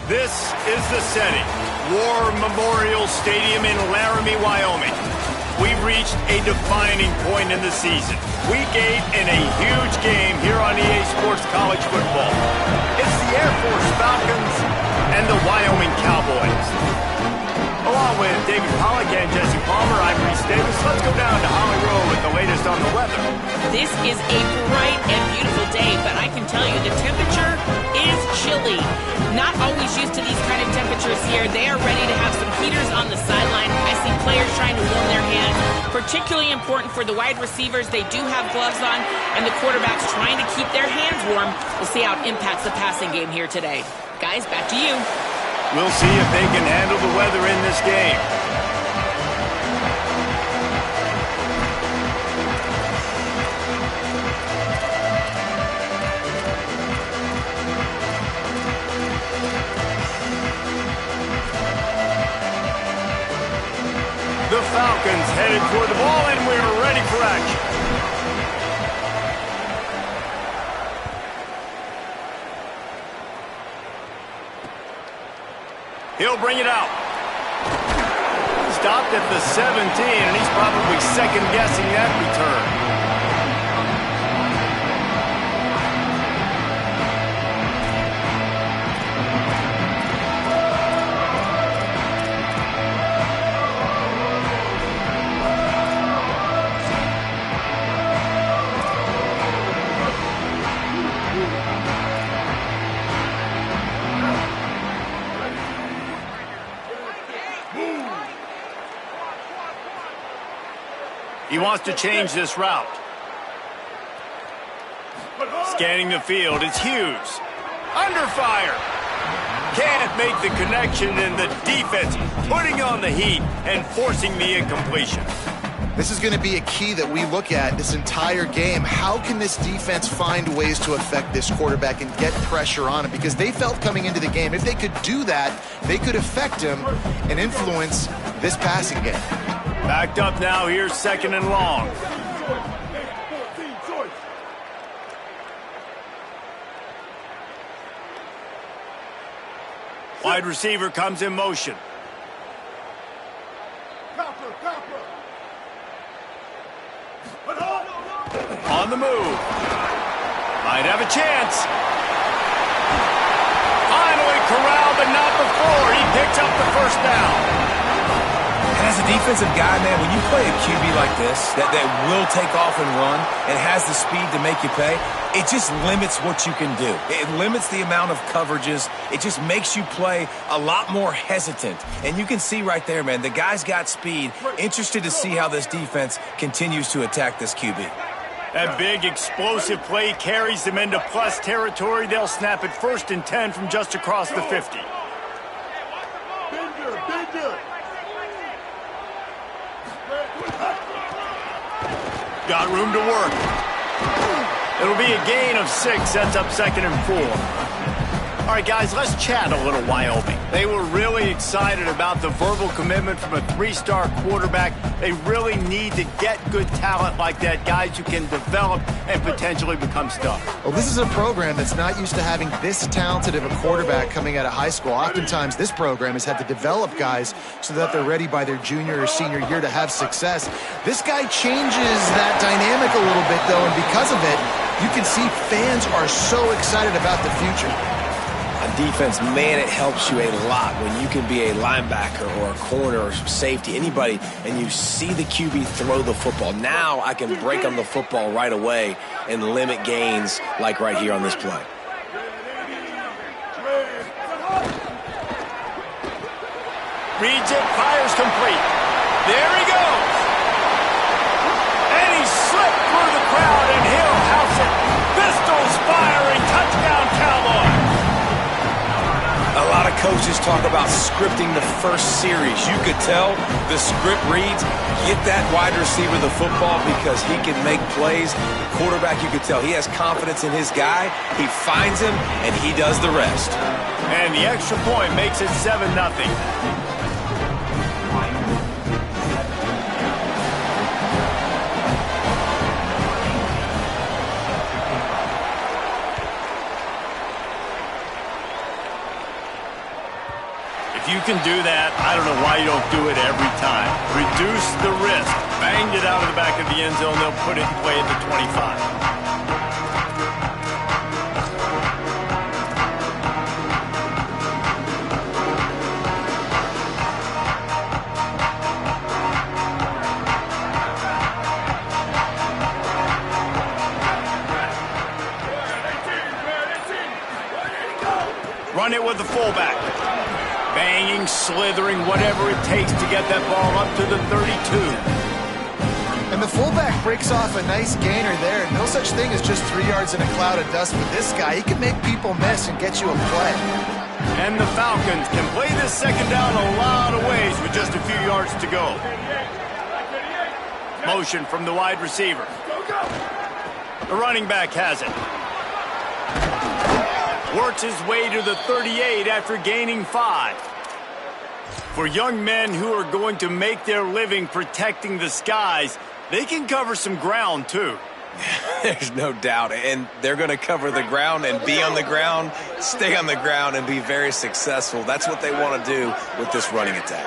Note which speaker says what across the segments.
Speaker 1: This is the setting. War Memorial Stadium in Laramie, Wyoming. We've reached a defining point in the season. Week 8 in a huge game here on EA Sports College Football. It's the Air Force Falcons and the Wyoming Cowboys. Along with David Pollack and Jesse Palmer, I'm Reese Davis. Let's go down to Holly Rowe with the latest on the weather.
Speaker 2: This is a bright and beautiful day, but I can tell you the temperature is chilly. Not always used to these kind of temperatures here. They are ready to have some heaters on the sideline. I see players trying to warm their hands. Particularly important for the wide receivers. They do have gloves on, and the quarterbacks trying to keep their hands warm. We'll see how it impacts the passing game here today. Guys, back to you.
Speaker 1: We'll see if they can handle the weather in this game. The Falcons headed toward the ball, and we're ready for action. He'll bring it out. Stopped at the 17, and he's probably second-guessing that return. He wants to change this route. Scanning the field, it's Hughes. Under fire. Can't make the connection, and the defense putting on the heat and forcing the incompletion.
Speaker 3: This is going to be a key that we look at this entire game. How can this defense find ways to affect this quarterback and get pressure on him? Because they felt coming into the game, if they could do that, they could affect him and influence this passing game.
Speaker 1: Backed up now, here's second and long. Wide receiver comes in motion. On the move. Might have a chance. Finally corralled, but not before. He picks up the first down.
Speaker 4: And as a defensive guy, man, when you play a QB like this that will take off and run and has the speed to make you pay, it just limits what you can do. It limits the amount of coverages. It just makes you play a lot more hesitant. And you can see right there, man, the guy's got speed. Interested to see how this defense continues to attack this QB.
Speaker 1: That big explosive play carries them into plus territory. They'll snap it 1st and 10 from just across the 50. Got room to work. It'll be a gain of 6, sets up 2nd and 4. All right, guys, let's chat a little Wyoming. They were really excited about the verbal commitment from a 3-star quarterback. They really need to get good talent like that, guys who can develop and potentially become stars.
Speaker 3: Well, this is a program that's not used to having this talented of a quarterback coming out of high school. Oftentimes, this program has had to develop guys so that they're ready by their junior or senior year to have success. This guy changes that dynamic a little bit, though, and because of it, you can see fans are so excited about the future.
Speaker 4: On defense, man, it helps you a lot when you can be a linebacker or a corner or safety, anybody, and you see the QB throw the football. Now I can break on the football right away and limit gains like right here on this play.
Speaker 1: Reads it, fires complete. There he goes. And he slipped through the crowd, and he'll house it. Pistols firing, touchdown Cowboys.
Speaker 4: A lot of coaches talk about scripting the first series. You could tell the script reads, get that wide receiver the football because he can make plays. The quarterback, you could tell he has confidence in his guy. He finds him, and he does the rest.
Speaker 1: And the extra point makes it 7-0. you can do that, I don't know why you don't do it every time. Reduce the risk. Banged it out of the back of the end zone. They'll put it in play at the 25. Run it with the fullback. Banging, slithering, whatever it takes to get that ball up to the 32.
Speaker 3: And the fullback breaks off a nice gainer there. No such thing as just 3 yards in a cloud of dust with this guy. He can make people miss and get you a play.
Speaker 1: And the Falcons can play this second down a lot of ways with just a few yards to go. Motion from the wide receiver. The running back has it. Works his way to the 38 after gaining 5. For young men who are going to make their living protecting the skies, they can cover some ground too.
Speaker 4: There's no doubt, and they're going to cover the ground and be on the ground, stay on the ground, and be very successful. That's what they want to do with this running attack.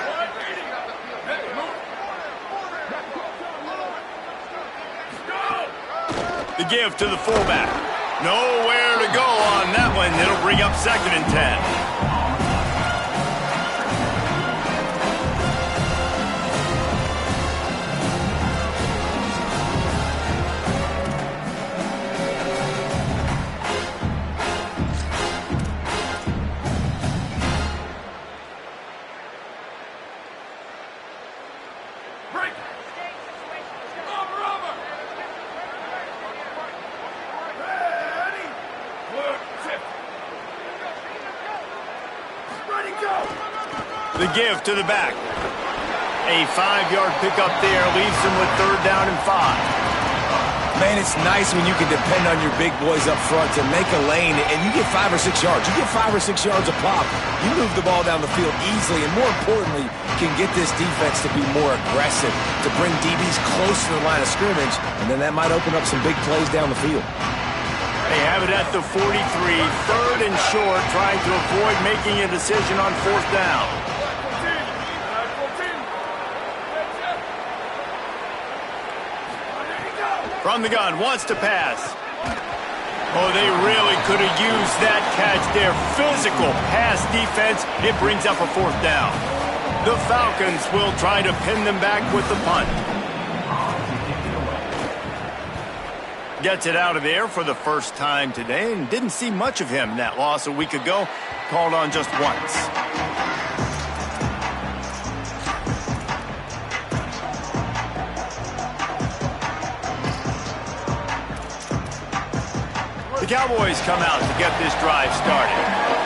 Speaker 1: The give to the fullback. Nowhere to go on that one. It'll bring up 2nd and 10. The give to the back. A 5-yard pickup there leaves them with 3rd down and 5.
Speaker 4: Man, it's nice when you can depend on your big boys up front to make a lane, and you get 5 or 6 yards. You get 5 or 6 yards a pop. You move the ball down the field easily, and more importantly, can get this defense to be more aggressive, to bring DBs close to the line of scrimmage, and then that might open up some big plays down the field.
Speaker 1: They have it at the 43, 3rd and short, trying to avoid making a decision on 4th down. From the gun, wants to pass. Oh, they really could have used that catch there. Physical pass defense. It brings up a 4th down. The Falcons will try to pin them back with the punt. Gets it out of there for the first time today, and didn't see much of him in that loss a week ago. Called on just once. The Cowboys come out to get this drive started.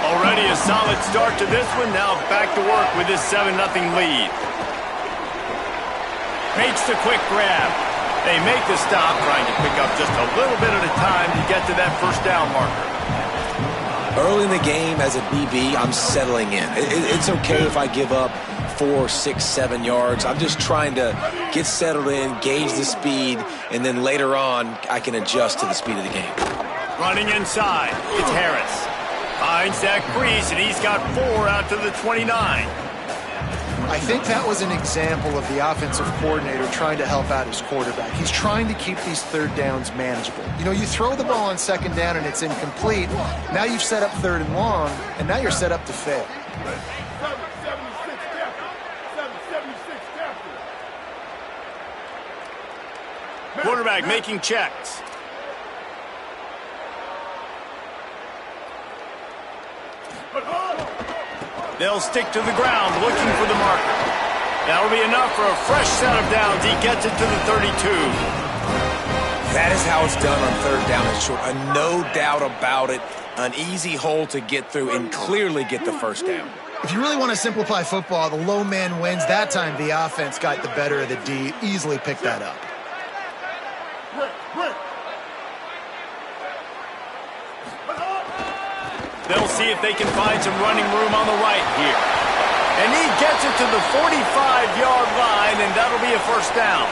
Speaker 1: Already a solid start to this one. Now back to work with this 7-0 lead. Makes the quick grab. They make the stop, trying to pick up just a little bit at a time to get to that 1st down marker.
Speaker 4: Early in the game, as a BB, I'm settling in. It's okay if I give up 4, 6, 7 yards. I'm just trying to get settled in, gauge the speed, and then later on, I can adjust to the speed of the game.
Speaker 1: Running inside, it's Harris. Finds that crease, and he's got 4 out to the 29.
Speaker 3: I think that was an example of the offensive coordinator trying to help out his quarterback. He's trying to keep these 3rd downs manageable. You know, you throw the ball on 2nd down and it's incomplete. Now you've set up 3rd and long, and now you're set up to fail.
Speaker 1: Quarterback making checks. They'll stick to the ground looking for the marker. That'll be enough for a fresh set of downs. He gets it to the 32.
Speaker 4: That is how it's done on 3rd down and short. No doubt about it. An easy hole to get through and clearly get the 1st down.
Speaker 3: If you really want to simplify football, the low man wins. That time the offense got the better of the D. Easily picked that up.
Speaker 1: They'll see if they can find some running room on the right here. And he gets it to the 45-yard line, and that'll be a 1st down.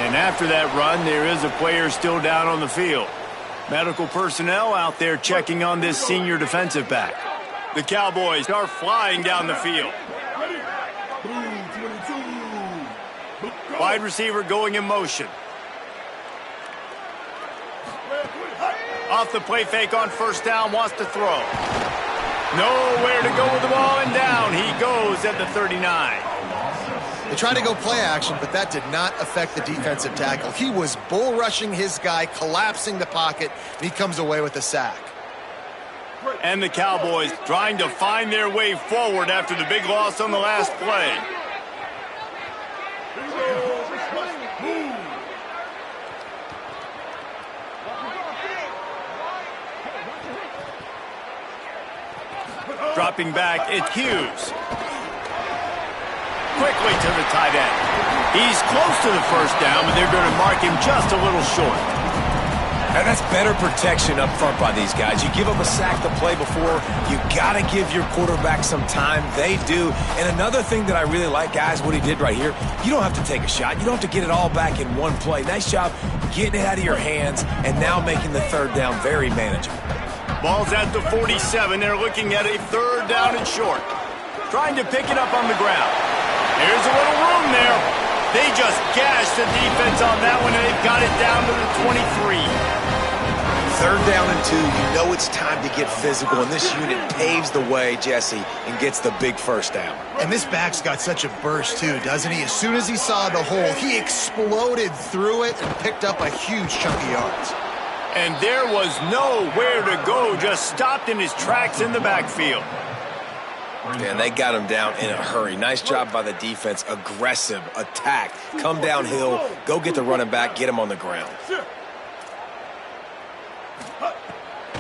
Speaker 1: And after that run, there is a player still down on the field. Medical personnel out there checking on this senior defensive back. The Cowboys are flying down the field. Wide receiver going in motion. Off the play fake on first down, wants to throw. Nowhere to go with the ball, and down he goes at the 39.
Speaker 3: They tried to go play action, but that did not affect the defensive tackle. He was bull rushing his guy, collapsing the pocket, and he comes away with a sack.
Speaker 1: And the Cowboys trying to find their way forward after the big loss on the last play. Dropping back, it's Hughes. Quickly to the tight end. He's close to the first down, but they're going to mark him just a little short.
Speaker 4: And that's better protection up front by these guys. You give up a sack the play before, you got to give your quarterback some time. They do. And another thing that I really like, guys, what he did right here, you don't have to take a shot. You don't have to get it all back in one play. Nice job getting it out of your hands and now making the third down very manageable.
Speaker 1: Ball's at the 47. They're looking at a third down and short. Trying to pick it up on the ground. There's a little room there. They just gashed the defense on that one, and they've got it down to the 23.
Speaker 4: Third down and 2. You know it's time to get physical, and this unit paves the way, Jesse, and gets the big first down.
Speaker 3: And this back's got such a burst, too, doesn't he? As soon as he saw the hole, he exploded through it and picked up a huge chunk of yards.
Speaker 1: And there was nowhere to go, just stopped in his tracks in the backfield.
Speaker 4: Yeah, and they got him down in a hurry. Nice job by the defense. Aggressive attack. Come downhill, go get the running back, get him on the ground.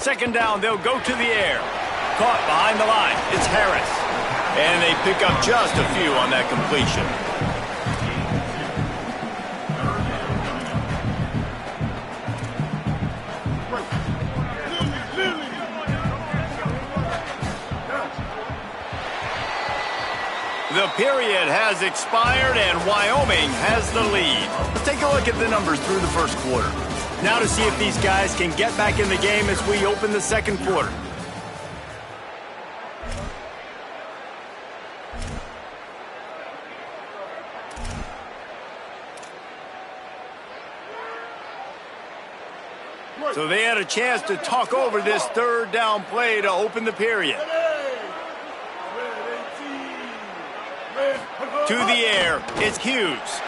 Speaker 1: Second down, they'll go to the air. Caught behind the line. It's Harris. And they pick up just a few on that completion. The period has expired, and Wyoming has the lead. Let's take a look at the numbers through the first quarter. Now to see if these guys can get back in the game as we open the second quarter. So they had a chance to talk over this third down play to open the period. To the air, it's Hughes.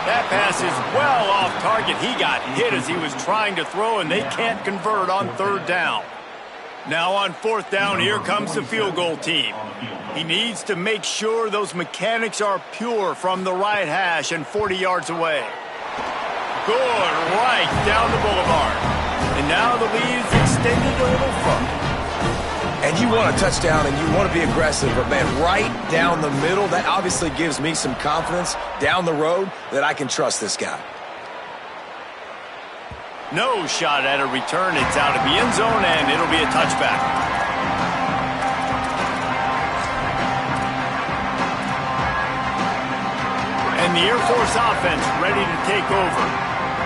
Speaker 1: That pass is well off target. He got hit as he was trying to throw, and they can't convert on third down. Now on fourth down, here comes the field goal team. He needs to make sure those mechanics are pure from the right hash and 40 yards away. Good, right down the boulevard. And now the lead is extended a little further.
Speaker 4: And you want a touchdown and you want to be aggressive, but man, right down the middle, that obviously gives me some confidence down the road that I can trust this guy.
Speaker 1: No shot at a return. It's out of the end zone, and it'll be a touchback. And the Air Force offense ready to take over.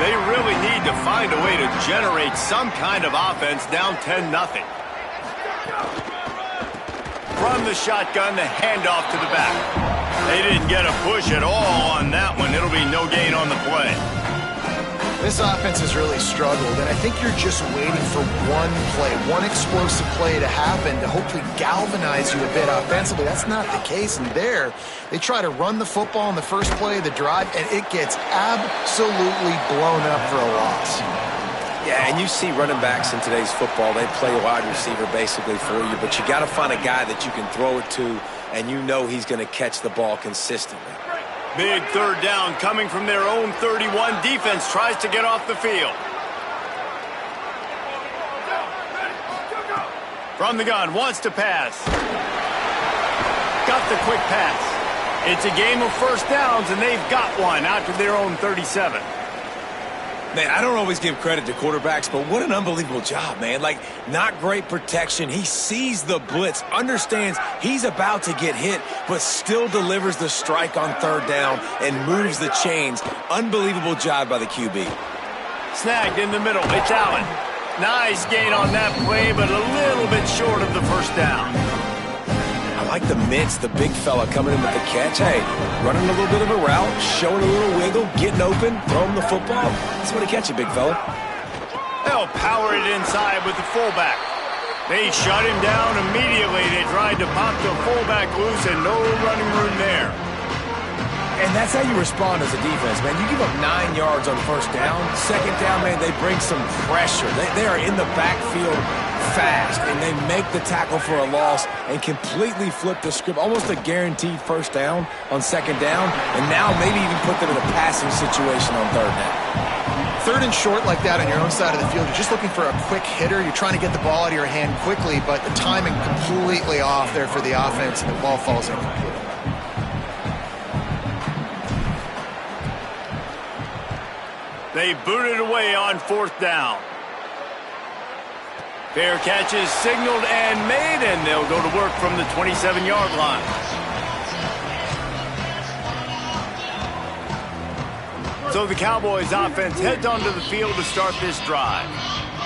Speaker 1: They really need to find a way to generate some kind of offense down 10-0. From the shotgun, the handoff to the back. They didn't get a push at all on that one. It'll be no gain on the play.
Speaker 3: This offense has really struggled, and I think you're just waiting for one play, one explosive play to happen to hopefully galvanize you a bit offensively. That's not the case, and there, they try to run the football in the first play of the drive, and it gets absolutely blown up for a loss.
Speaker 4: Yeah, and you see running backs in today's football, they play wide receiver basically for you, but you got to find a guy that you can throw it to, and you know he's going to catch the ball consistently.
Speaker 1: Big third down coming from their own 31. Defense tries to get off the field. From the gun, wants to pass. Got the quick pass. It's a game of first downs, and they've got one out to their own 37.
Speaker 4: Man, I don't always give credit to quarterbacks, but what an unbelievable job, man. Like, not great protection. He sees the blitz, understands he's about to get hit, but still delivers the strike on third down and moves the chains. Unbelievable job by the QB.
Speaker 1: Snagged in the middle. It's Allen. Nice gain on that play, but a little bit short of the first down.
Speaker 4: I like the mitts, the big fella coming in with the catch. Hey, running a little bit of a route, showing a little wiggle, getting open, throwing the football. That's what he catch you, big fella.
Speaker 1: They'll power it inside with the fullback. They shut him down immediately. They tried to pop the fullback loose and no running room there.
Speaker 4: And that's how you respond as a defense, man. You give up 9 yards on first down. Second down, man, they bring some pressure. They are in the backfield fast, and they make the tackle for a loss and completely flip the script. Almost a guaranteed first down on second down, and now maybe even put them in a passing situation on third down.
Speaker 3: Third and short like that on your own side of the field, you're just looking for a quick hitter. You're trying to get the ball out of your hand quickly, but the timing completely off there for the offense, and the ball falls incomplete.
Speaker 1: They booted away on fourth down. Fair catch is signaled and made, and they'll go to work from the 27-yard line. So the Cowboys offense heads onto the field to start this drive.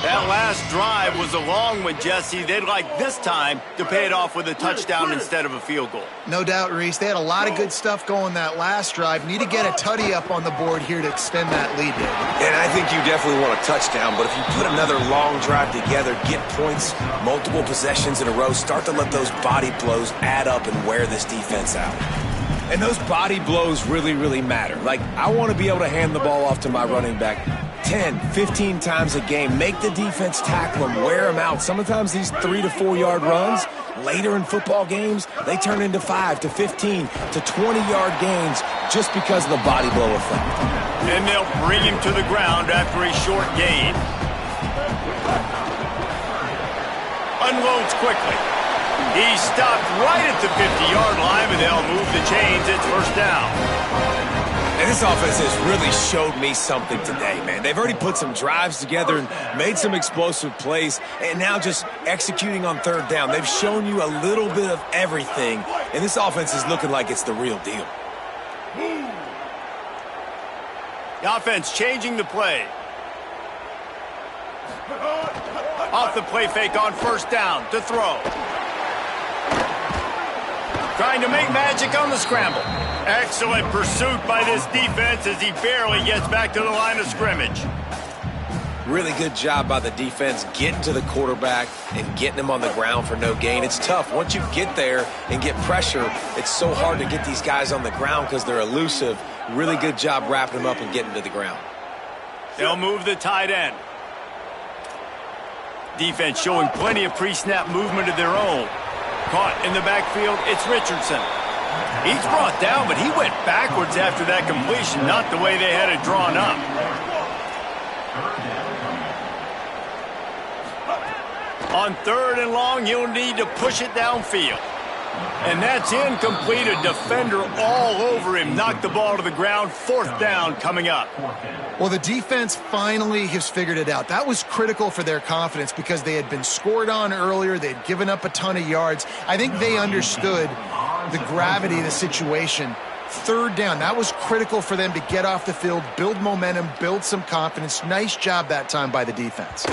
Speaker 1: That last drive was a long one, Jesse. They'd like this time to pay it off with a touchdown instead of a field goal.
Speaker 3: No doubt, Reese. They had a lot of good stuff going that last drive. Need to get a tutty up on the board here to extend that lead, David.
Speaker 4: And I think you definitely want a touchdown, but if you put another long drive together, get points, multiple possessions in a row, start to let those body blows add up and wear this defense out. And those body blows really, really matter. Like, I want to be able to hand the ball off to my running back 10, 15 times a game. Make the defense tackle them, wear them out. Sometimes these 3 to 4 yard runs, later in football games, they turn into 5 to 15 to 20-yard gains just because of the body blow effect.
Speaker 1: And they'll bring him to the ground after a short gain. Unloads quickly. He stopped right at the 50-yard line, and they'll move the chains. It's first down.
Speaker 4: And this offense has really showed me something today, man. They've already put some drives together and made some explosive plays, and now just executing on third down. They've shown you a little bit of everything, and this offense is looking like it's the real deal.
Speaker 1: The offense changing the play. Off the play fake on first down to throw. Trying to make magic on the scramble. Excellent pursuit by this defense as he barely gets back to the line of scrimmage.
Speaker 4: Really good job by the defense getting to the quarterback and getting him on the ground for no gain. It's tough. Once you get there and get pressure, it's so hard to get these guys on the ground because they're elusive. Really good job wrapping them up and getting to the ground.
Speaker 1: They'll move the tight end. Defense showing plenty of pre-snap movement of their own. Caught in the backfield, it's Richardson. He's brought down, but he went backwards after that completion, not the way they had it drawn up. On third and long, he'll need to push it downfield. And that's incomplete. A defender all over him. Knocked the ball to the ground. Fourth down coming up.
Speaker 3: Well, the defense finally has figured it out. That was critical for their confidence because they had been scored on earlier. They had given up a ton of yards. I think they understood the gravity of the situation. Third down, that was critical for them to get off the field, build momentum, build some confidence. Nice job that time by the defense.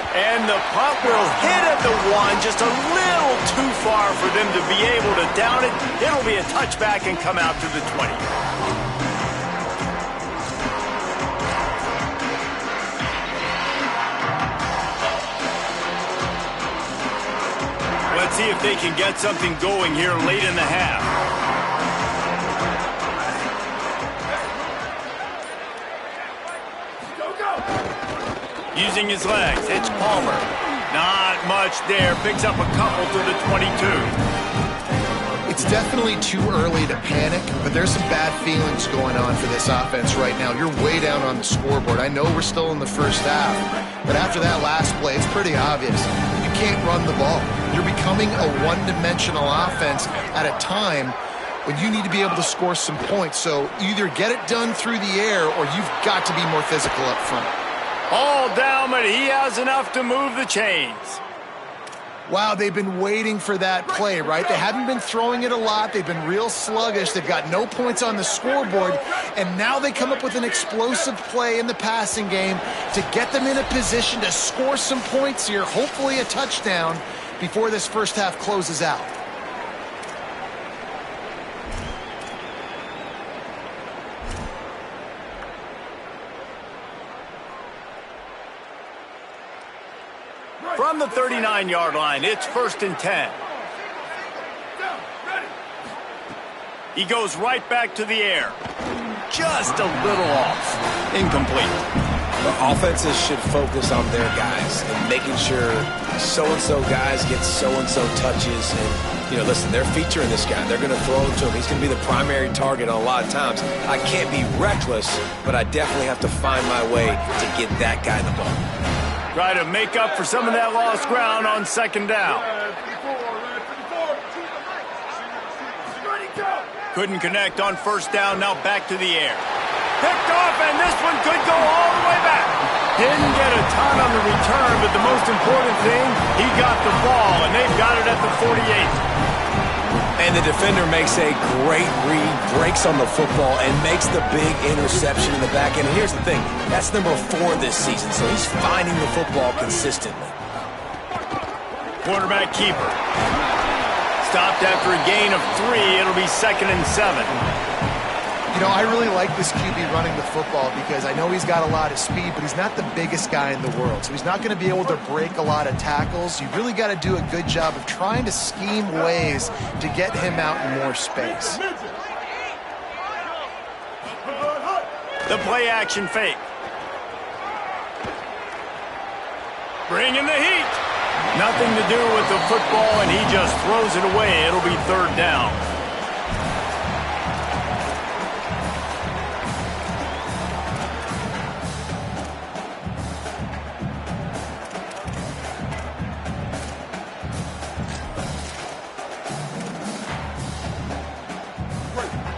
Speaker 1: And the punt will hit at the one, just a little too far for them to be able to down it. It'll be a touchback and come out to the 20. Let's see if they can get something going here late in the half. Using his legs, it's Palmer. Not much there. Picks up a couple to the 22.
Speaker 3: It's definitely too early to panic, but there's some bad feelings going on for this offense right now. You're way down on the scoreboard. I know we're still in the first half, but after that last play, it's pretty obvious. You can't run the ball. You're becoming a one-dimensional offense at a time when you need to be able to score some points. So either get it done through the air or you've got to be more physical up front.
Speaker 1: All down, but he has enough to move the chains.
Speaker 3: Wow, they've been waiting for that play, right? They haven't been throwing it a lot. They've been real sluggish. They've got no points on the scoreboard. And now they come up with an explosive play in the passing game to get them in a position to score some points here, hopefully a touchdown, before this first half closes out.
Speaker 1: From the 39-yard line, it's 1st and 10. He goes right back to the air. Just a little off. Incomplete.
Speaker 4: The offenses should focus on their guys and making sure so-and-so guys get so-and-so touches. And, listen, they're featuring this guy. They're going to throw it to him. He's going to be the primary target a lot of times. I can't be reckless, but I definitely have to find my way to get that guy the ball.
Speaker 1: Try to make up for some of that lost ground on 2nd down. Couldn't connect on 1st down, now back to the air. Picked off, and this one could go all the way back. Didn't get a ton on the return, but the most important thing, he got the ball, and they've got it at the 48.
Speaker 4: And the defender makes a great read, breaks on the football, and makes the big interception in the back end. And here's the thing, that's number 4 this season, so he's finding the football consistently.
Speaker 1: Quarterback keeper. Stopped after a gain of 3. It'll be 2nd and 7.
Speaker 3: I really like this QB running the football because I know he's got a lot of speed, but he's not the biggest guy in the world. So he's not going to be able to break a lot of tackles. You really got to do a good job of trying to scheme ways to get him out in more space.
Speaker 1: The play action fake. Bringing the heat. Nothing to do with the football, and he just throws it away. It'll be 3rd down.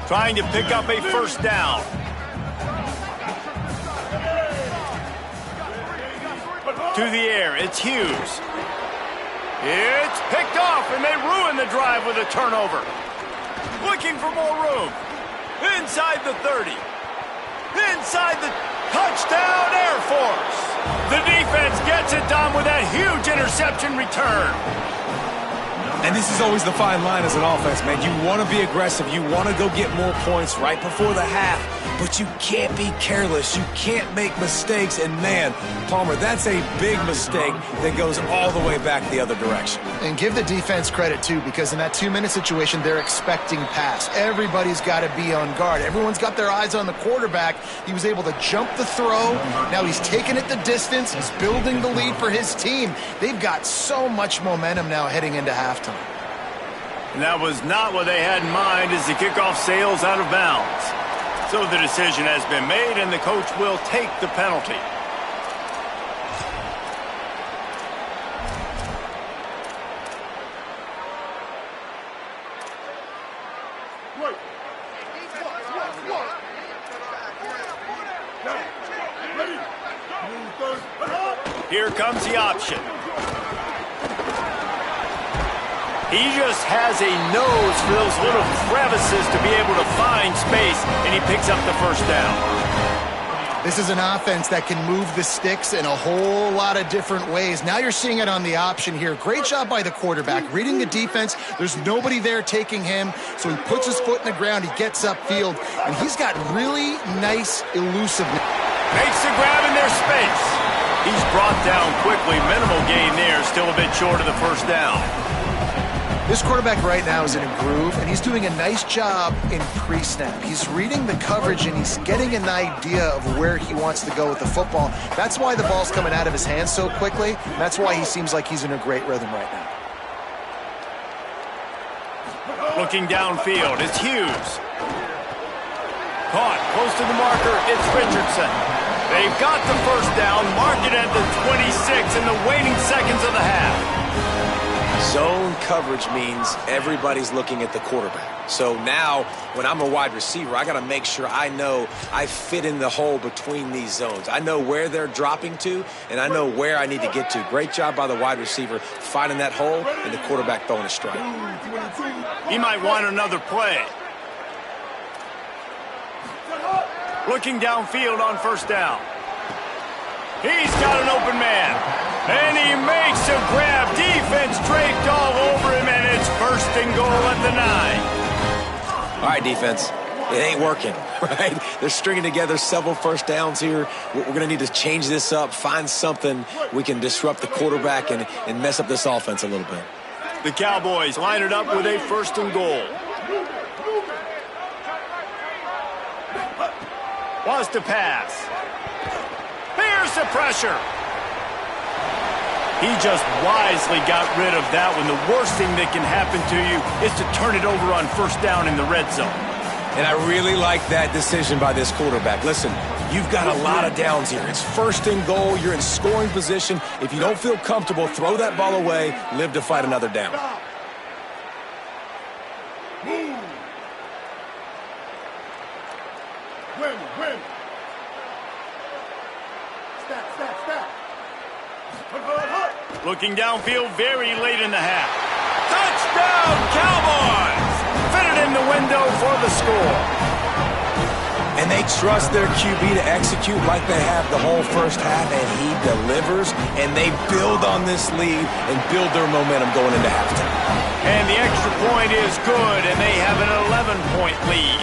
Speaker 1: Trying to pick up a 1st down. To the air, it's Hughes. It's picked off, and they ruin the drive with a turnover. Looking for more room. Inside the 30. Inside the touchdown, Air Force. The defense gets it done with that huge interception return.
Speaker 4: And this is always the fine line as an offense, man. You want to be aggressive. You want to go get more points right before the half. But you can't be careless. You can't make mistakes. And, man, Palmer, that's a big mistake that goes all the way back the other direction.
Speaker 3: And give the defense credit, too, because in that 2-minute situation, they're expecting pass. Everybody's got to be on guard. Everyone's got their eyes on the quarterback. He was able to jump the throw. Now he's taking it the distance. He's building the lead for his team. They've got so much momentum now heading into halftime.
Speaker 1: And that was not what they had in mind as the kickoff sails out of bounds. So the decision has been made, and the coach will take the penalty. Here comes the option. He just has a nose for those little crevices to be able to find space, and he picks up the 1st down.
Speaker 3: This is an offense that can move the sticks in a whole lot of different ways. Now you're seeing it on the option here. Great job by the quarterback. Reading the defense, there's nobody there taking him, so he puts his foot in the ground, he gets upfield, and he's got really nice elusiveness.
Speaker 1: Makes the grab in their space. He's brought down quickly. Minimal gain there, still a bit short of the 1st down.
Speaker 3: This quarterback right now is in a groove, and he's doing a nice job in pre-snap. He's reading the coverage, and he's getting an idea of where he wants to go with the football. That's why the ball's coming out of his hands so quickly. That's why he seems like he's in a great rhythm right now.
Speaker 1: Looking downfield, it's Hughes. Caught close to the marker, it's Richardson. They've got the 1st down, mark it at the 26 in the waning seconds of the half.
Speaker 4: Zone coverage means everybody's looking at the quarterback. So now, when I'm a wide receiver, I got to make sure I know I fit in the hole between these zones. I know where they're dropping to, and I know where I need to get to. Great job by the wide receiver finding that hole and the quarterback throwing a strike.
Speaker 1: He might want another play. Looking downfield on first down. He's got an open man. And he makes a grab. Defense draped all over him, and it's first and goal at the 9.
Speaker 4: All right, defense. It ain't working, right? They're stringing together several first downs here. We're going to need to change this up, find something we can disrupt the quarterback and mess up this offense a little bit.
Speaker 1: The Cowboys line it up with a first and goal. Wants to pass. Here's the pressure. He just wisely got rid of that one. The worst thing that can happen to you is to turn it over on first down in the red zone.
Speaker 4: And I really like that decision by this quarterback. Listen, you've got a lot of downs here. It's first and goal. You're in scoring position. If you don't feel comfortable, throw that ball away. Live to fight another down.
Speaker 1: Looking downfield very late in the half. Touchdown, Cowboys! Fitted in the window for the score.
Speaker 4: And they trust their QB to execute like they have the whole first half, and he delivers, and they build on this lead and build their momentum going into halftime.
Speaker 1: And the extra point is good, and they have an 11-point lead.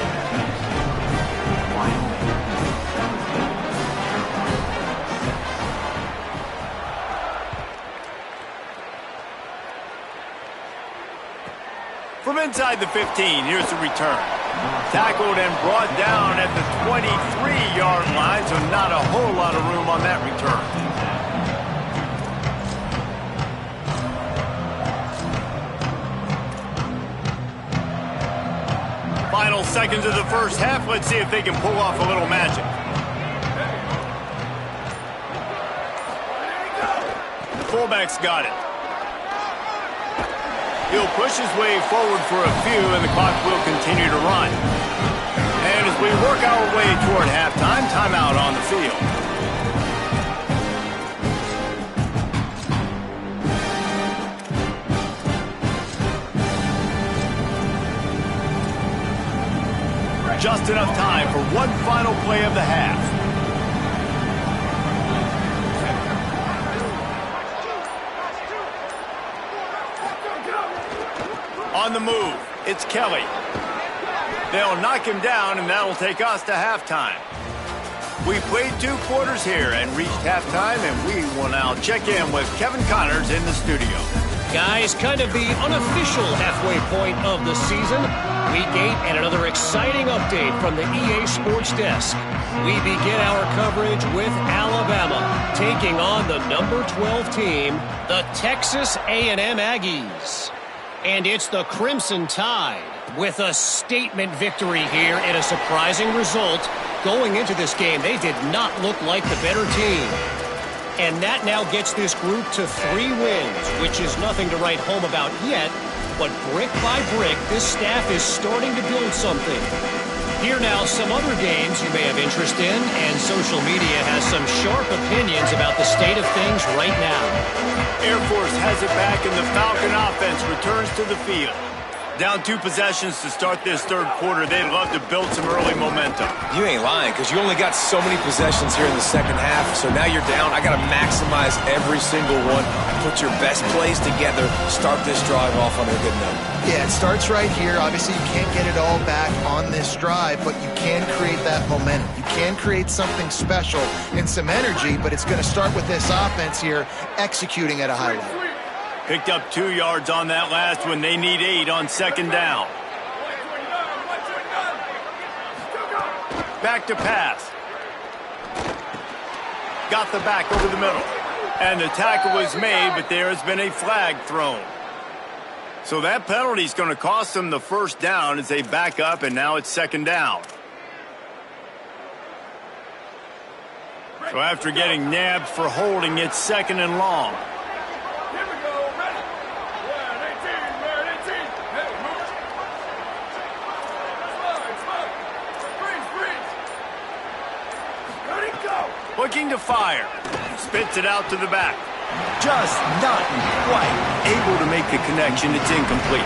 Speaker 1: From inside the 15, here's the return. Tackled and brought down at the 23-yard line, so not a whole lot of room on that return. Final seconds of the first half. Let's see if they can pull off a little magic. The fullback's got it. He'll push his way forward for a few, and the clock will continue to run. And as we work our way toward halftime, timeout on the field. Just enough time for one final play of the half. On the move, it's Kelly. They'll knock him down, and that'll take us to halftime. We played 2 quarters here and reached halftime, and we will now check in with Kevin Connors in the studio.
Speaker 5: Guys, kind of the unofficial halfway point of the season. Week 8 and another exciting update from the EA Sports Desk. We begin our coverage with Alabama taking on the number 12 team, the Texas A&M Aggies. And it's the Crimson Tide with a statement victory here in a surprising result. Going into this game, they did not look like the better team. And that now gets this group to 3 wins, which is nothing to write home about yet. But brick by brick, this staff is starting to build something. Here now, some other games you may have interest in, and social media has some sharp opinions about the state of things right now.
Speaker 1: Air Force has it back, and the Falcon offense returns to the field. Down 2 possessions to start this third quarter. They'd love to build some early momentum.
Speaker 4: You ain't lying, because you only got so many possessions here in the second half, so now you're down. I got to maximize every single one, put your best plays together, start this drive off on a good note.
Speaker 3: Yeah, it starts right here. Obviously, you can't get it all back on this drive, but you can create that momentum. You can create something special and some energy, but it's going to start with this offense here executing at a high level.
Speaker 1: Picked up 2 yards on that last one. They need 8 on second down. Back to pass. Got the back over the middle. And the tackle was made, but there has been a flag thrown. So that penalty is going to cost them the first down as they back up, and now it's second down. So after getting nabbed for holding, it's second and long. Looking to fire. Spits it out to the back.
Speaker 4: Just not quite able to make the connection. It's incomplete.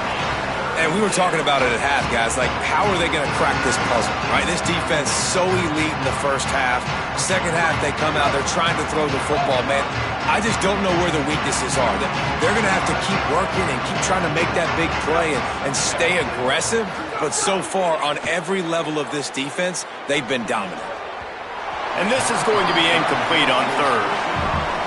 Speaker 4: And we were talking about it at half, guys. Like, how are they going to crack this puzzle, right? This defense so elite in the first half. Second half, they come out. They're trying to throw the football, man. I just don't know where the weaknesses are. They're going to have to keep working and keep trying to make that big play and stay aggressive. But so far, on every level of this defense, they've been dominant.
Speaker 1: And this is going to be incomplete on third.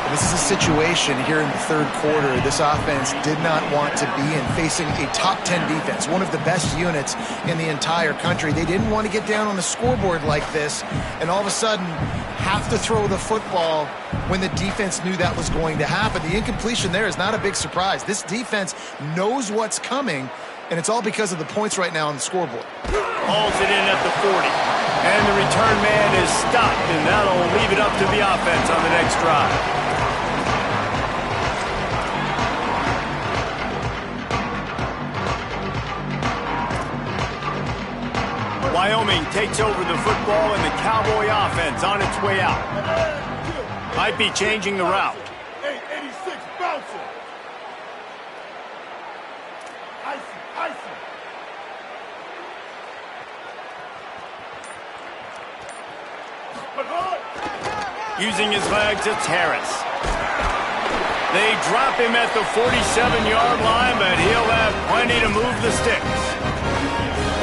Speaker 3: This is a situation here in the third quarter this offense did not want to be in, facing a top 10 defense, one of the best units in the entire country. They didn't want to get down on the scoreboard like this and all of a sudden have to throw the football when the defense knew that was going to happen. The incompletion there is not a big surprise. This defense knows what's coming, and it's all because of the points right now on the scoreboard.
Speaker 1: Hauls it in at the 40. And the return man is stopped, and that'll leave it up to the offense on the next drive. Wyoming takes over the football, and the Cowboy offense on its way out. Might be changing the route.
Speaker 6: 886 bouncing. Icy.
Speaker 1: Using his legs, it's Harris. They drop him at the 47-yard line, but he'll have plenty to move the sticks.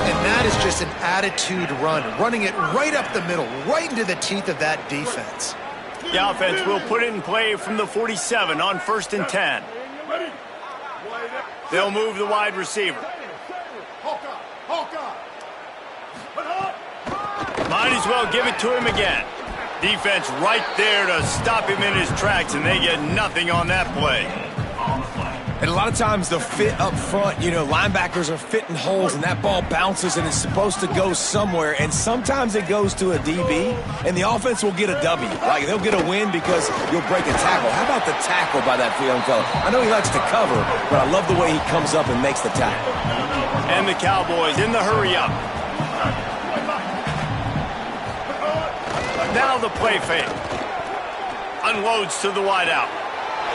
Speaker 3: And that is just an attitude run, running it right up the middle, right into the teeth of that defense.
Speaker 1: The offense will put it in play from the 47 on 1st and 10. They'll move the wide receiver. Might as well give it to him again. Defense right there to stop him in his tracks, and they get nothing on that play.
Speaker 4: And a lot of times the fit up front, linebackers are fitting holes and that ball bounces and it's supposed to go somewhere. And sometimes it goes to a DB and the offense will get a W. Like they'll get a win because you'll break a tackle. How about the tackle by that young fella? I know he likes to cover, but I love the way he comes up and makes the tackle.
Speaker 1: And the Cowboys in the hurry up. Now the play fake. Unloads to the wideout.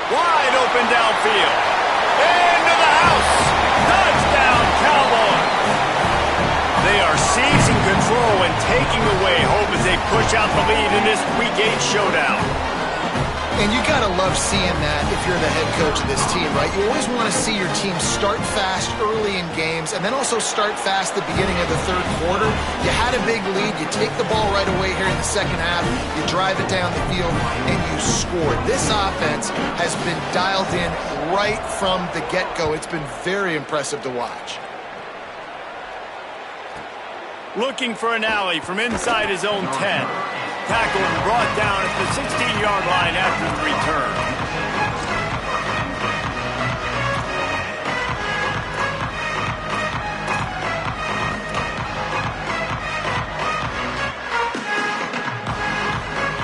Speaker 1: Wide open downfield. Into the house. Touchdown, Cowboys. They are seizing control and taking away hope as they push out the lead in this Week 8 showdown.
Speaker 3: And you gotta love seeing that if you're the head coach of this team, right? You always want to see your team start fast early in games and then also start fast at the beginning of the third quarter. You had a big lead, you take the ball right away here in the second half, you drive it down the field, and you score. This offense has been dialed in right from the get-go. It's been very impressive to watch.
Speaker 1: Looking for an alley from inside his own 10. Tackled and brought down at the 16-yard line after the return.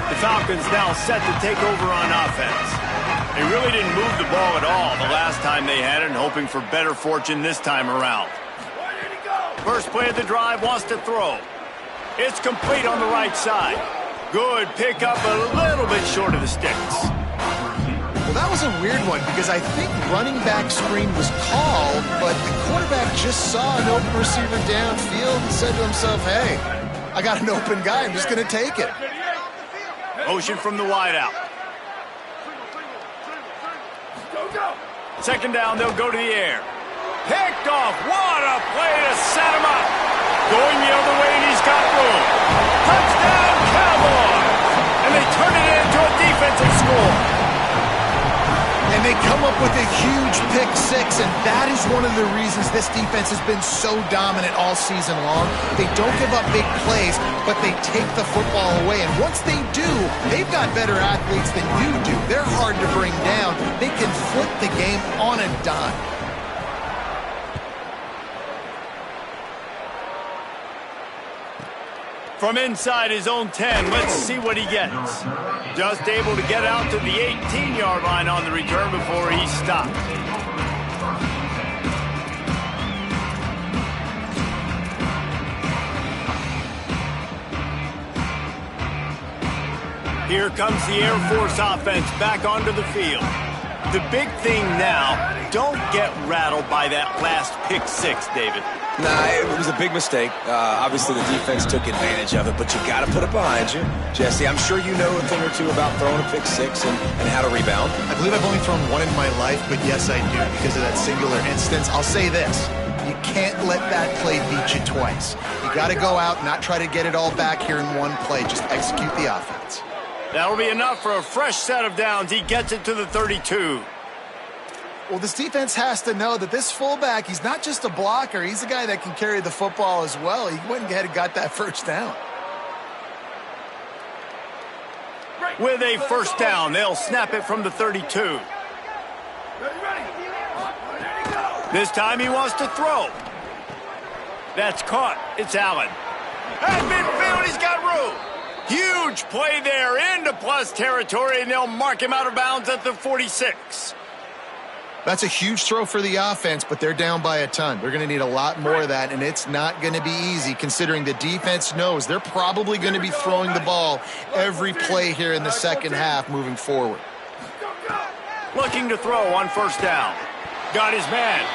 Speaker 1: The Falcons now set to take over on offense. They really didn't move the ball at all the last time they had it, and hoping for better fortune this time around. First play of the drive, wants to throw. It's complete on the right side. Good pickup, a little bit short of the sticks.
Speaker 3: Well, that was a weird one because I think running back screen was called, but the quarterback just saw an open receiver downfield and said to himself, hey, I got an open guy, I'm just going to take it.
Speaker 1: Motion from the wideout. Second down, they'll go to the air. Picked off. What a play to set him up. Going the other way, and he's got room. Touchdown, Cowboys! And they turn it into a defensive score.
Speaker 3: And they come up with a huge pick six, and that is one of the reasons this defense has been so dominant all season long. They don't give up big plays, but they take the football away. And once they do, they've got better athletes than you do. They're hard to bring down. They can flip the game on a dime.
Speaker 1: From inside his own 10, let's see what he gets. Just able to get out to the 18-yard line on the return before he stopped. Here comes the Air Force offense back onto the field. The big thing now, don't get rattled by that last pick six, David.
Speaker 4: Nah, it was a big mistake. Obviously, the defense took advantage of it, but you got to put it behind you. Jesse, I'm sure you know a thing or two about throwing a pick six and how to rebound.
Speaker 3: I believe I've only thrown one in my life, but yes, I do because of that singular instance. I'll say this. You can't let that play beat you twice. You got to go out, not try to get it all back here in one play. Just execute the offense.
Speaker 1: That'll be enough for a fresh set of downs. He gets it to the 32.
Speaker 3: Well, this defense has to know that this fullback, he's not just a blocker. He's a guy that can carry the football as well. He went ahead and got that first down.
Speaker 1: With a first down, they'll snap it from the 32. This time he wants to throw. That's caught. It's Allen. At midfield, he's got room. Huge play there into plus territory, and they'll mark him out of bounds at the 46.
Speaker 3: That's a huge throw for the offense, but they're down by a ton. They're going to need a lot more of that, and it's not going to be easy considering the defense knows they're probably going to be throwing the ball every play here in the second half moving forward.
Speaker 1: Looking to throw on first down. Got his man.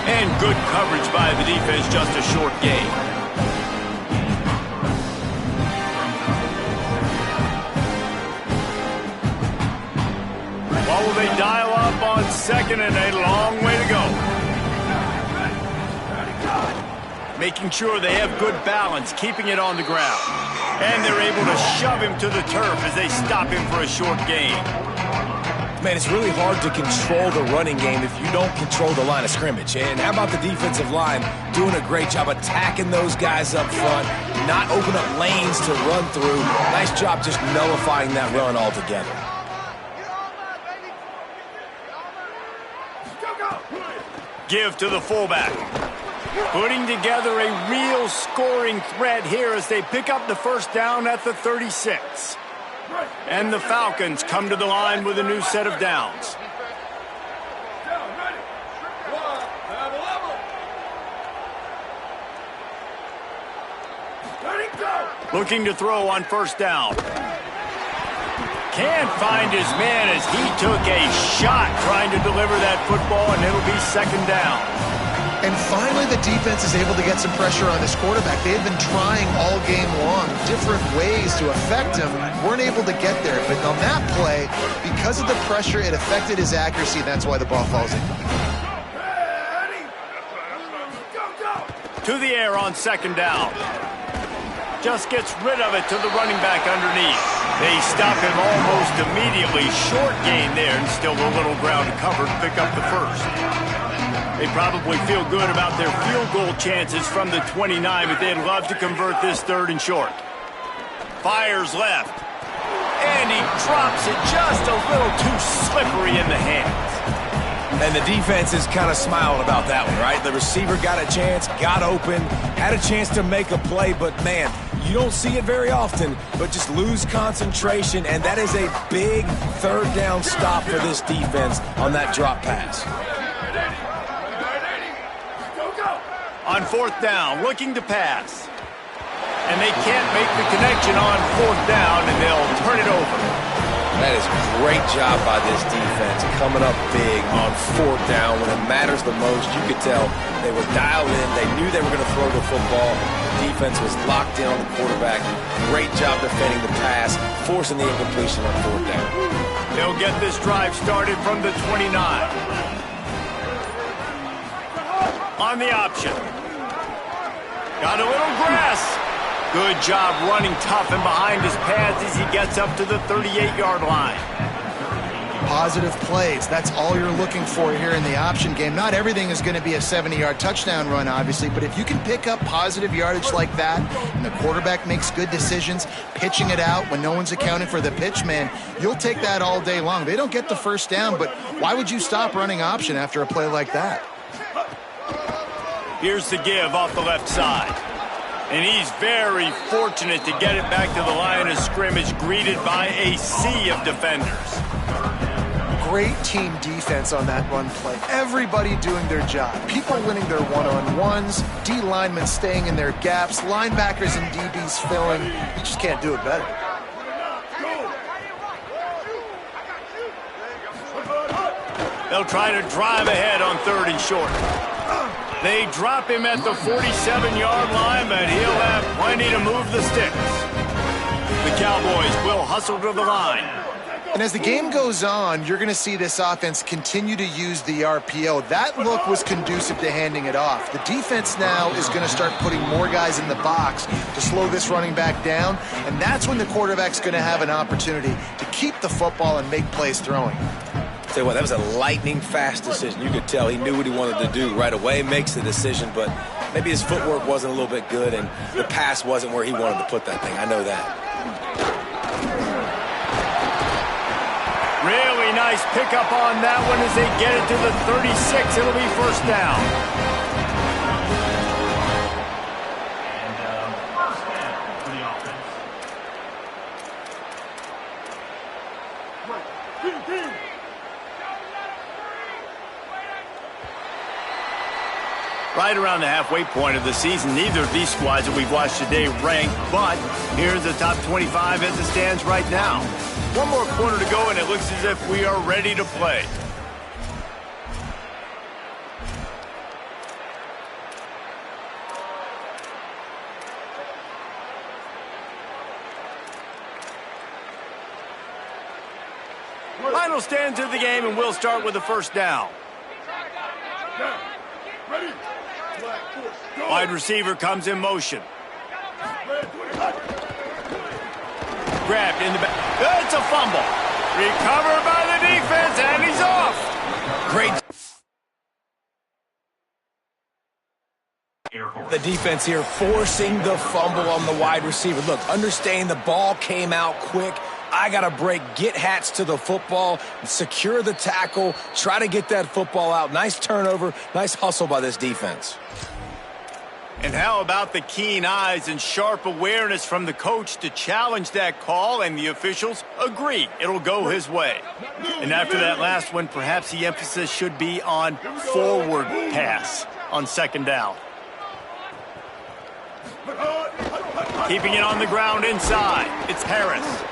Speaker 1: And good coverage by the defense, just a short gain. What will they dial up on second and a long way to go? Making sure they have good balance, keeping it on the ground. And they're able to shove him to the turf as they stop him for a short gain.
Speaker 4: Man, it's really hard to control the running game if you don't control the line of scrimmage. And how about the defensive line doing a great job attacking those guys up front, not open up lanes to run through. Nice job just nullifying that run altogether.
Speaker 1: Give to the fullback. Putting together a real scoring threat here as they pick up the first down at the 36. And the Falcons come to the line with a new set of downs. Looking to throw on first down. Can't find his man as he took a shot trying to deliver that football, and it'll be second down.
Speaker 3: And finally, the defense is able to get some pressure on this quarterback. They had been trying all game long different ways to affect him. Weren't able to get there. But on that play, because of the pressure, it affected his accuracy, and that's why the ball falls in.
Speaker 1: To the air on second down. Just gets rid of it to the running back underneath. They stop him almost immediately. Short gain there, and still a little ground covered to pick up the first. They probably feel good about their field goal chances from the 29, but they'd love to convert this third and short. Fires left. And he drops it just a little too slippery in the hands.
Speaker 4: And the defense is kind of smiling about that one, right? The receiver got a chance, got open, had a chance to make a play, but man, you don't see it very often, but just lose concentration, and that is a big third down stop for this defense on that drop pass.
Speaker 1: On fourth down, looking to pass. And they can't make the connection on fourth down, and they'll turn it over.
Speaker 4: That is a great job by this defense, coming up big on fourth down when it matters the most. You could tell they were dialed in. They knew they were going to throw the football. The defense was locked in on the quarterback. Great job defending the pass, forcing the incompletion on fourth down.
Speaker 1: They'll get this drive started from the 29. On the option. Got a little grass. Good job running tough and behind his pads as he gets up to the 38-yard line.
Speaker 3: Positive plays. That's all you're looking for here in the option game. Not everything is going to be a 70-yard touchdown run, obviously, but if you can pick up positive yardage like that and the quarterback makes good decisions, pitching it out when no one's accounting for the pitch, man, you'll take that all day long. They don't get the first down, but why would you stop running option after a play like that?
Speaker 1: Here's the give off the left side. And he's very fortunate to get it back to the line of scrimmage, greeted by a sea of defenders.
Speaker 3: Great team defense on that run play. Everybody doing their job. People winning their one-on-ones, D linemen staying in their gaps, linebackers and DBs filling. You just can't do it better.
Speaker 1: They'll try to drive ahead on 3rd and short. They drop him at the 47-yard line, but he'll have plenty to move the sticks. The Cowboys will hustle to the line.
Speaker 3: And as the game goes on, you're going to see this offense continue to use the RPO. That look was conducive to handing it off. The defense now is going to start putting more guys in the box to slow this running back down, and that's when the quarterback's going to have an opportunity to keep the football and make plays throwing.
Speaker 4: Tell you what, that was a lightning-fast decision. You could tell he knew what he wanted to do right away, makes the decision, but maybe his footwork wasn't a little bit good, and the pass wasn't where he wanted to put that thing. I know that.
Speaker 1: Really nice pickup on that one as they get it to the 36. It'll be 1st down. Right around the halfway point of the season, neither of these squads that we've watched today rank, but here's the top 25 as it stands right now. One more quarter to go, and it looks as if we are ready to play. Final stands of the game, and we'll start with the 1st down. Wide receiver comes in motion. Grabbed in the back. It's a fumble. Recovered by the defense, and he's off.
Speaker 4: Great. The defense here forcing the fumble on the wide receiver. Look, understanding the ball came out quick. I got to break, get Hats to the football, secure the tackle, try to get that football out. Nice turnover, nice hustle by this defense.
Speaker 1: And how about the keen eyes and sharp awareness from the coach to challenge that call, and the officials agree it'll go his way. And after that last one, perhaps the emphasis should be on forward pass on 2nd down. Keeping it on the ground inside, it's Harris.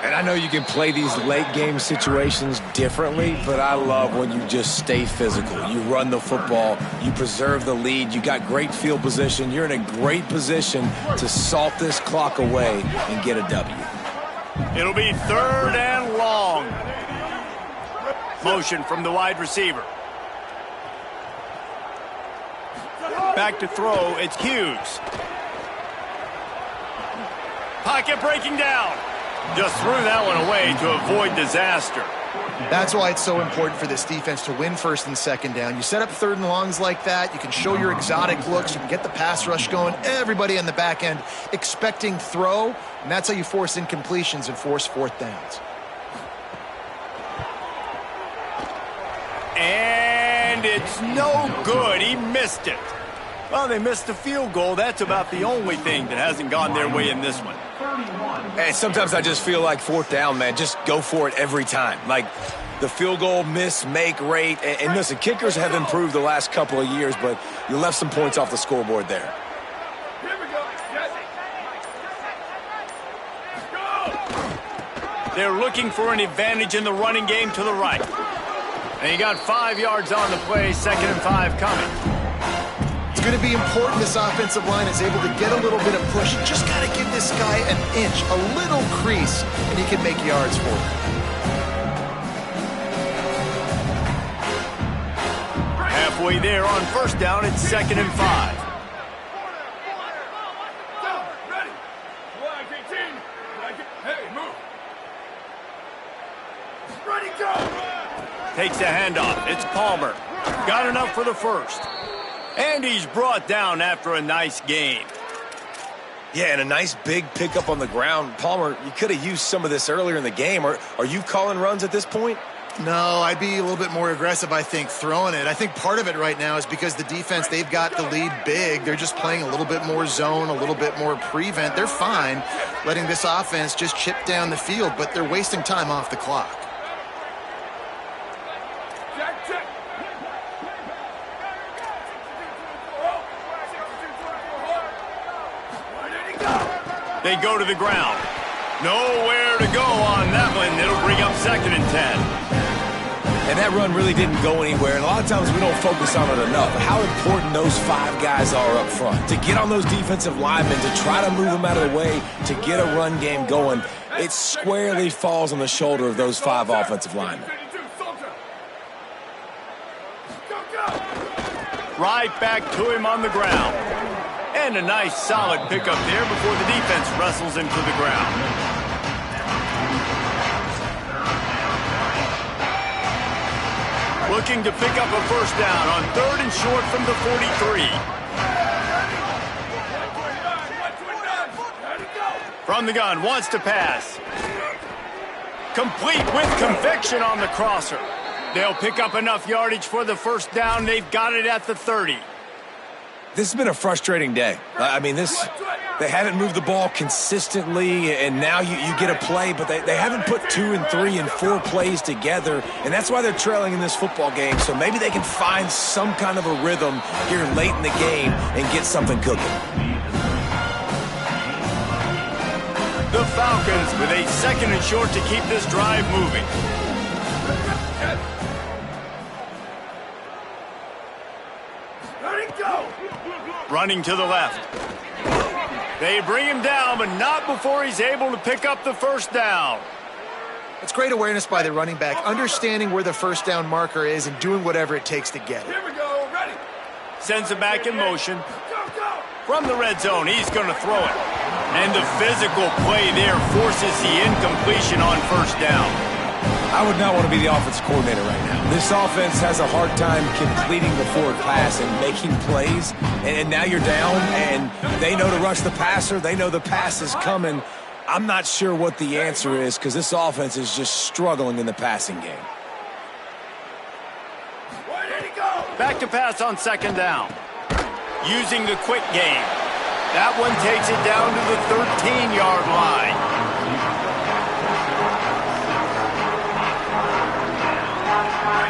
Speaker 4: And I know you can play these late-game situations differently, but I love when you just stay physical. You run the football, you preserve the lead, you got great field position, you're in a great position to salt this clock away and get a W.
Speaker 1: It'll be 3rd and long. Motion from the wide receiver. Back to throw, it's Hughes. Pocket breaking down. Just threw that one away to avoid disaster.
Speaker 3: That's why it's so important for this defense to win 1st and 2nd down. You set up 3rd and longs like that, you can show your exotic looks, you can get the pass rush going, everybody on the back end expecting throw, and that's how you force incompletions and force 4th downs.
Speaker 1: And it's no good. He missed it. Well, they missed the field goal. That's about the only thing that hasn't gone their way in this one.
Speaker 4: And sometimes I just feel like 4th down, man, just go for it every time. Like the field goal miss, make rate. And listen, kickers have improved the last couple of years, but you left some points off the scoreboard there.
Speaker 1: They're looking for an advantage in the running game to the right. And you got 5 yards on the play, 2nd and 5 coming.
Speaker 3: It's going to be important this offensive line is able to get a little bit of push. You just got to give this guy an inch, a little crease, and he can make yards for it.
Speaker 1: Halfway there on 1st down, it's 2nd and 5. Takes the handoff. It's Palmer. Got enough for the 1st. And he's brought down after a nice gain.
Speaker 4: Yeah, and a nice big pickup on the ground. Palmer, you could have used some of this earlier in the game. Are you calling runs at this point?
Speaker 3: No, I'd be a little bit more aggressive, I think, throwing it. I think part of it right now is because the defense, they've got the lead big. They're just playing a little bit more zone, a little bit more prevent. They're fine letting this offense just chip down the field, but they're wasting time off the clock.
Speaker 1: They go to the ground. Nowhere to go on that one. It'll bring up 2nd and 10.
Speaker 4: And that run really didn't go anywhere, and a lot of times we don't focus on it enough. How important those 5 guys are up front. To get on those defensive linemen, to try to move them out of the way, to get a run game going, it squarely falls on the shoulder of those 5 offensive linemen.
Speaker 1: Right back to him on the ground. And a nice solid pickup there before the defense wrestles him to the ground. Looking to pick up a first down on 3rd and short from the 43. From the gun, wants to pass. Complete with conviction on the crosser. They'll pick up enough yardage for the first down. They've got it at the 30.
Speaker 4: This has been a frustrating day. I mean, they haven't moved the ball consistently, and now you get a play, but they haven't put 2 and 3 and 4 plays together, and that's why they're trailing in this football game. So maybe they can find some kind of a rhythm here late in the game and get something cooking.
Speaker 1: The Falcons with a 2nd and short to keep this drive moving. Running to the left. They bring him down, but not before he's able to pick up the first down.
Speaker 3: It's great awareness by the running back, understanding where the first down marker is and doing whatever it takes to get it.
Speaker 6: Here we go, ready.
Speaker 1: Sends it back in motion.
Speaker 6: Go.
Speaker 1: From the red zone, he's going to throw it. And the physical play there forces the incompletion on first down.
Speaker 4: I would not want to be the offensive coordinator right now. This offense has a hard time completing the forward pass and making plays. And now you're down, and they know to rush the passer. They know the pass is coming. I'm not sure what the answer is because this offense is just struggling in the passing game.
Speaker 1: Back to pass on 2nd down. Using the quick game. That one takes it down to the 13-yard line.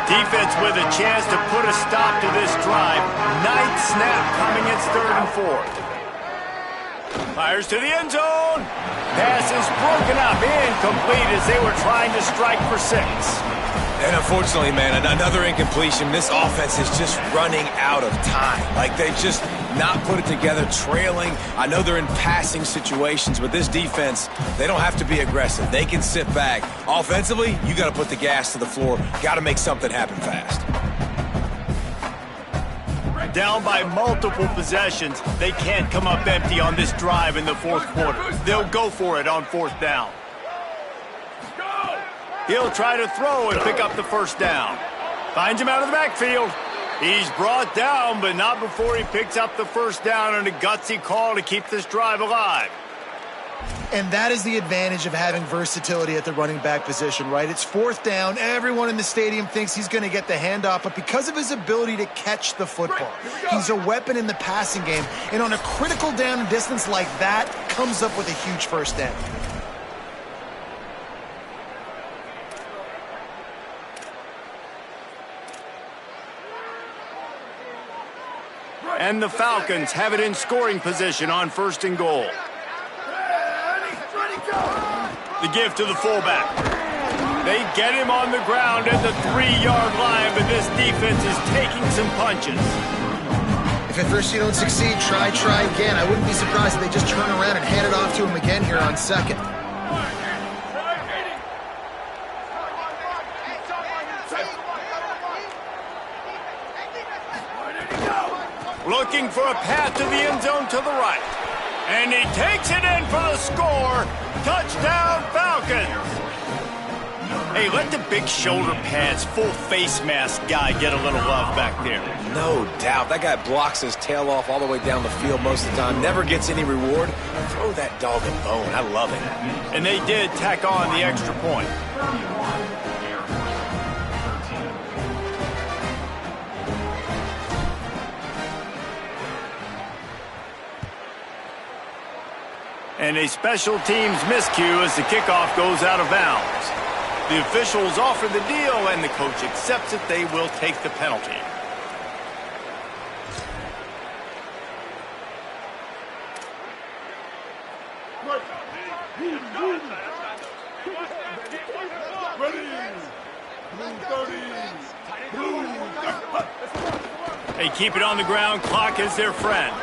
Speaker 1: Defense with a chance to put a stop to this drive. 9th snap coming. It's 3rd and 4. Fires to the end zone. Pass is broken up. Incomplete as they were trying to strike for 6.
Speaker 4: And unfortunately, man, another incompletion. This offense is just running out of time. Like, they've just not put it together, trailing. I know they're in passing situations, but this defense, they don't have to be aggressive. They can sit back. Offensively, you got to put the gas to the floor. Got to make something happen fast.
Speaker 1: Down by multiple possessions, they can't come up empty on this drive in the 4th quarter. They'll go for it on 4th down. He'll try to throw and pick up the first down. Finds him out of the backfield. He's brought down, but not before he picks up the first down on a gutsy call to keep this drive alive.
Speaker 3: And that is the advantage of having versatility at the running back position, right? It's 4th down. Everyone in the stadium thinks he's going to get the handoff, but because of his ability to catch the football, he's a weapon in the passing game. And on a critical down and distance like that, comes up with a huge first down.
Speaker 1: And the Falcons have it in scoring position on 1st and goal. The give to the fullback. They get him on the ground at the 3-yard line, but this defense is taking some punches.
Speaker 3: If at first you don't succeed, try again. I wouldn't be surprised if they just turn around and hand it off to him again here on 2nd.
Speaker 1: Looking for a path to the end zone to the right. And he takes it in for the score. Touchdown, Falcons. Hey, let the big shoulder pads, full face mask guy get a little love back there.
Speaker 4: No doubt. That guy blocks his tail off all the way down the field most of the time. Never gets any reward. Throw that dog a bone. I love it.
Speaker 1: And they did tack on the extra point. And a special teams miscue as the kickoff goes out of bounds. The officials offer the deal, and the coach accepts it. They will take the penalty. They keep it on the ground. Clock is their friend.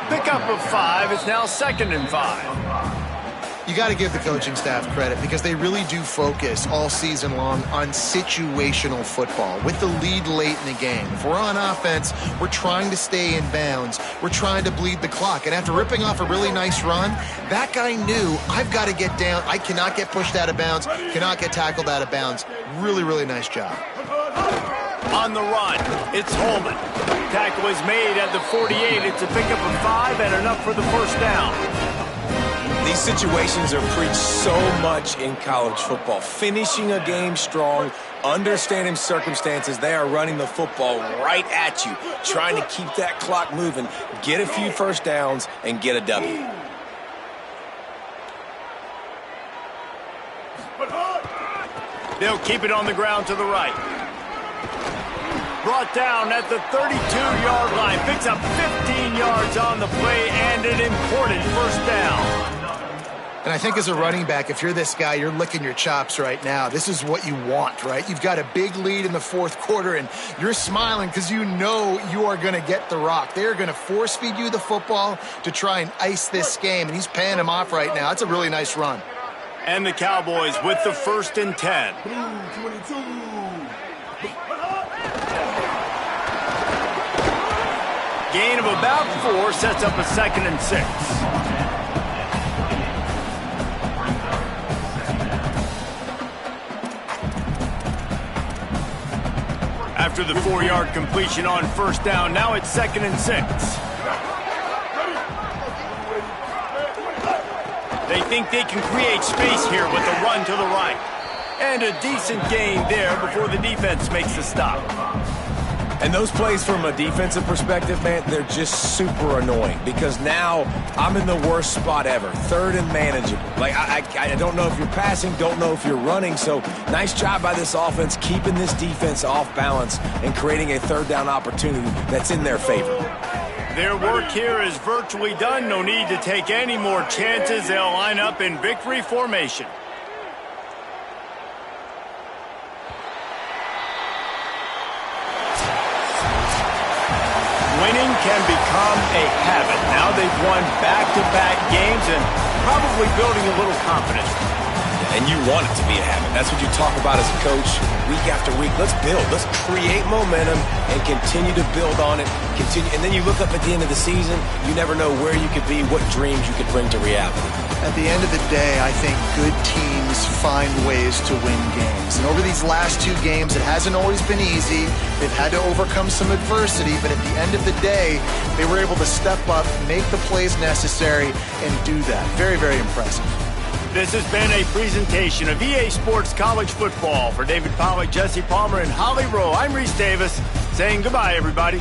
Speaker 1: Pickup of 5. It's now 2nd and 5.
Speaker 3: You got to give the coaching staff credit because they really do focus all season long on situational football with the lead late in the game. If we're on offense, we're trying to stay in bounds. We're trying to bleed the clock. And after ripping off a really nice run, that guy knew, I've got to get down. I cannot get pushed out of bounds, cannot get tackled out of bounds. Really, really nice job.
Speaker 1: On the run, it's Holman. Tackle is made at the 48. It's a pickup of 5 and enough for the first down.
Speaker 4: These situations are preached so much in college football. Finishing a game strong, understanding circumstances. They are running the football right at you, trying to keep that clock moving, get a few first downs, and get a W.
Speaker 1: They'll keep it on the ground to the right. Brought down at the 32-yard line. Picks up 15 yards on the play and an important first down.
Speaker 3: And I think as a running back, if you're this guy, you're licking your chops right now. This is what you want, right? You've got a big lead in the fourth quarter, and you're smiling because you know you are going to get the rock. They're going to force feed you the football to try and ice this game, and he's paying him off right now. That's a really nice run.
Speaker 1: And the Cowboys with the 1st and 10. Gain of about 4 sets up a 2nd and 6. After the 4-yard completion on first down, now it's 2nd and 6. They think they can create space here with a run to the right. And a decent gain there before the defense makes the stop.
Speaker 4: And those plays from a defensive perspective, man, they're just super annoying because now I'm in the worst spot ever, 3rd and manageable. Like, I don't know if you're passing, don't know if you're running, so nice job by this offense keeping this defense off balance and creating a 3rd down opportunity that's in their favor.
Speaker 1: Their work here is virtually done. No need to take any more chances. They'll line up in victory formation. Winning can become a habit. Now they've won back-to-back games and probably building a little confidence.
Speaker 4: And you want it to be a habit. That's what you talk about as a coach week after week. Let's build. Let's create momentum and continue to build on it. Continue, and then you look up at the end of the season, you never know where you could be, what dreams you could bring to reality.
Speaker 3: At the end of the day, I think good teams find ways to win games. And over these last 2 games, it hasn't always been easy. They've had to overcome some adversity, but at the end of the day, they were able to step up, make the plays necessary, and do that. Very, very impressive.
Speaker 1: This has been a presentation of EA Sports College Football. For David Pollack, Jesse Palmer, and Holly Rowe, I'm Reese Davis saying goodbye, everybody.